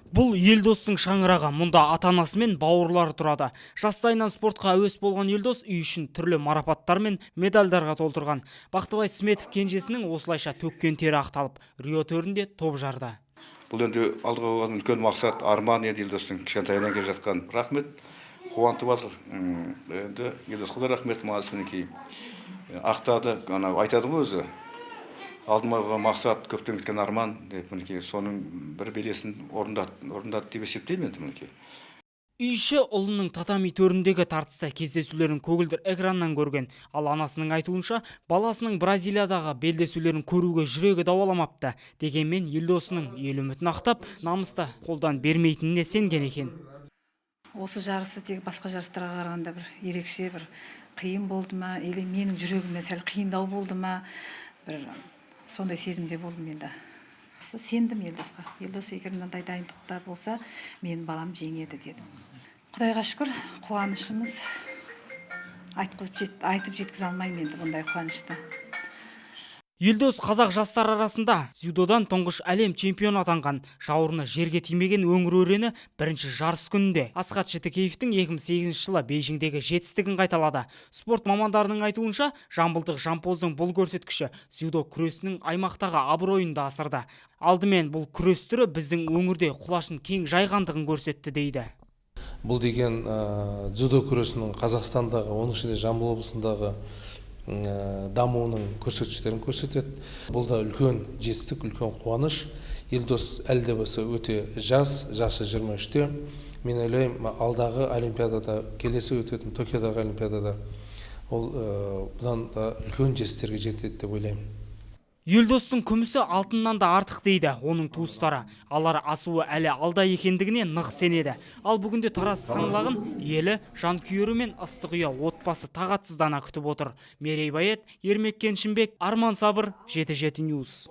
Бұл Елдостың шаңырағы, мұнда ата-анасы мен бауырлары тұрады. Жастайынан спортқа әуес болған Елдос үй үшін түрлі марапаттар мен медальдарға толтырған. Бақтыбай Сметов кенжесінің осылайша төккен тері ақталып, Рио төрінде топ жарды. Бұл енді алдыға қойған үлкен мақсат, арман еді Елдостың кішкентайынан келе жатқан. Рахмет, қуантып жатыр. Енді Елдосқа да рахмет, мағыз мінекей. Ақтады, айтады ғой өзі. Алдыма қойған мақсат, көптен кеткен арман деп мінекей соның бір белесін орындады деп есептеймін енді мінекей. Үй іші ұлының татами төріндегі тартысты кездесулерін көгілдір экраннан көрген. Ал анасының айтуынша, баласының Бразилиядағы белдесулерін көруге жүрегі дауаламапты. Дегенмен Елдосының ел үмітін ақтап, намысты қолдан бермейтініне сенген екен. Осы жарысы тек басқа жарыстарға қарағанда бір ерекше, бір қиын болды ма, или менің жүрегіме сәл қиындау болды ма, бір сондай сезімде болдым енді. Сендім Елдосқа. Елдос егер мынандай дайындықта болса, менің балам жеңеді дедім. Құдайға шүкір, қуанышымыз айтып жеткізе алмаймын енді бұндай қуанышты. Елдос қазақ жастар арасында дзюдодан тұңғыш әлем чемпионы атанған. Жауырыны жерге тимеген өңір өрені бірінші жарыс күнінде Асхат Шетікеевтің 2008 жылы Бейжіңдегі жетістігін қайталады. Спорт мамандарының айтуынша, жамбылдық жампоздың бұл көрсеткіші дзюдо күресінің аймақтағы абыройын да асырды. Алдымен бұл күрес түрі біздің өңірде құлашын кең жайғандығын көрсетті дейді. Бұл деген дзюдо күресінің Қазақстандағы, оның ішінде Жамбыл облысындағы дамуының көрсеткіштерін көрсетеді. Бұл да үлкен жетістік, үлкен қуаныш. Елдос әлі де болса өте жасы 23-те. Мен ойлаймын, алдағы олимпиадада, келесі өтетін Токиодағы олимпиадада ол бұдан да үлкен жетістіктерге жетеді деп ойлаймын. Елдостың күмісі алтыннан да артық дейді оның туыстары. Алар асуы әлі алда екендігіне нық сенеді. Ал бүгінде Тараз саңлағын елі, жанкүйері мен ыстық ұя отбасы тағатсыздана күтіп отыр. Мерей Байет, Ермек Кеншімбек, Арман Сабыр, 7-7 News.